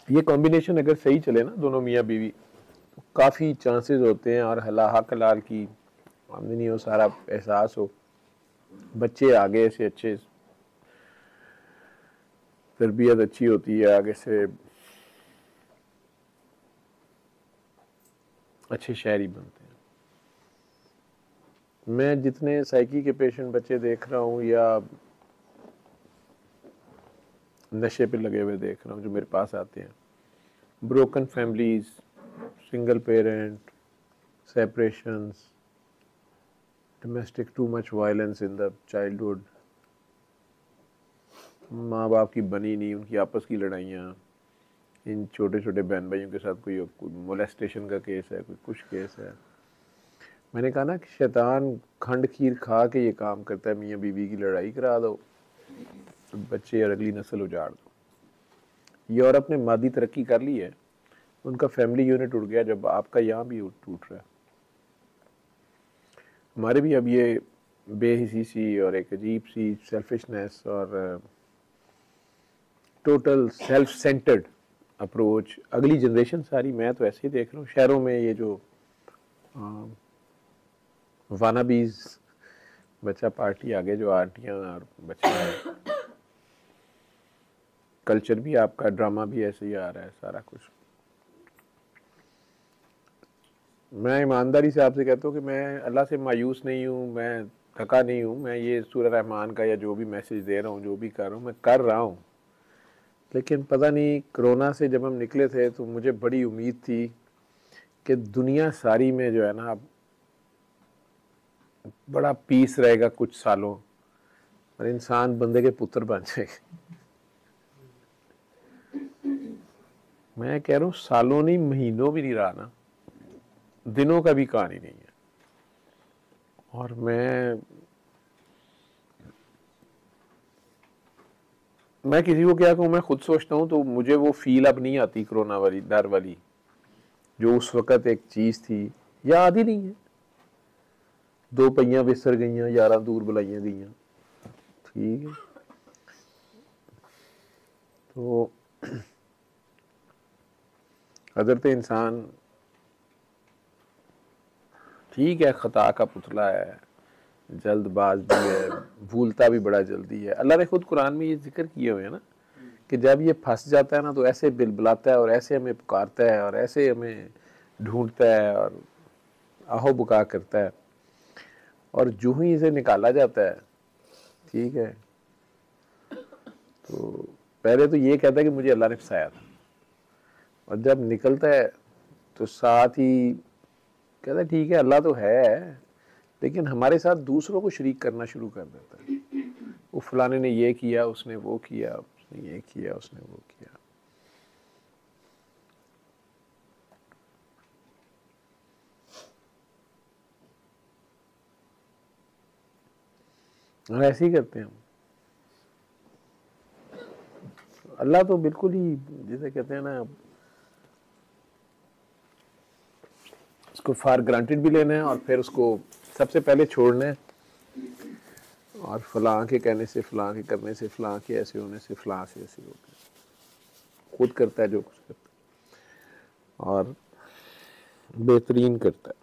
ये कॉम्बिनेशन अगर सही चले ना, दोनों मियाँ बीवी, तो काफ़ी चांसेस होते हैं और हक हलाल की आमदनी हो, सारा एहसास हो, बच्चे आगे से अच्छे, तरबियत अच्छी होती है, आगे से अच्छे शहरी बनते हैं। मैं जितने साइकी के पेशेंट बच्चे देख रहा हूँ या नशे पे लगे हुए देख रहा हूँ जो मेरे पास आते हैं, broken families, single parent, separations, domestic too much violence in the childhood, माँ बाप की बनी नहीं, उनकी आपस की लड़ाइयाँ, इन छोटे छोटे बहन भाइयों के साथ कोई मोलेस्टेशन का केस है, कोई कुछ केस है। मैंने कहा ना कि शैतान खंड खीर खा के ये काम करता है, मियाँ बीवी की लड़ाई करा दो, बच्चे और अगली नस्ल उजाड़ दो। यूरोप ने मादी तरक्की कर ली है, उनका फैमिली यूनिट उड़ गया, जब आपका यहाँ भी टूट रहा है। हमारे भी अब ये बेहिसी सी और एक अजीब सी सेल्फिशनेस और टोटल सेल्फ सेंटर्ड अप्रोच, अगली जनरेशन सारी, मैं तो ऐसे ही देख रहा हूँ शहरों में, ये जो वानाबीज बच्चा पार्टी आगे जो आंटियाँ और बच्चे हैं, कल्चर भी आपका, ड्रामा भी ऐसे ही आ रहा है सारा कुछ। मैं ईमानदारी से आपसे कहता हूँ कि मैं अल्लाह से मायूस नहीं हूँ, मैं थका नहीं हूँ, मैं ये सूरह रहमान का या जो भी मैसेज दे रहा हूँ, जो भी कर रहा हूँ, मैं कर रहा हूँ। लेकिन पता नहीं, कोरोना से जब हम निकले थे तो मुझे बड़ी उम्मीद थी कि दुनिया सारी में जो है ना बड़ा पीस रहेगा कुछ सालों, और इंसान बंदे के पुत्र बन जाएगा। मैं कह रहा हूँ सालों नहीं, महीनों भी नहीं रहा ना, दिनों का भी कहानी नहीं है। और मैं किसी को क्या कहूँ, मैं खुद सोचता हूँ तो मुझे वो फील अब नहीं आती, कोरोना वाली डर वाली जो उस वक़्त एक चीज़ थी, याद ही नहीं है। दो पहियां विसर गई, 11 दूर बुलाइयां गई, ठीक है। तो हज़रत इंसान ठीक है, ख़ता का पुतला है, जल्दबाज भी है, भूलता भी बड़ा जल्दी है। अल्लाह ने खुद कुरान में ये जिक्र किए हुए हैं ना कि जब ये फंस जाता है ना तो ऐसे बिलबिलाता है और ऐसे हमें पुकारता है और ऐसे हमें ढूंढता है और आहो बुका करता है, और जो ही इसे निकाला जाता है, ठीक है, तो पहले तो ये कहता है कि मुझे अल्लाह ने फंसाया था, और जब निकलता है तो साथ ही कहता है ठीक है अल्लाह तो है, लेकिन हमारे साथ दूसरों को शरीक करना शुरू कर देता है। वो फलाने ने ये किया, उसने वो किया, उसने ये किया, उसने वो किया। और ऐसे ही करते हैं हम। अल्लाह तो बिल्कुल ही, जैसे कहते हैं ना, उसको फॉर ग्रांटेड भी लेना है और फिर उसको सबसे पहले छोड़ना है, और फलां के कहने से, फलां के करने से, फलां के ऐसे होने से, फलां से ऐसे हो गया, खुद करता है जो कुछ करता है और बेहतरीन करता है।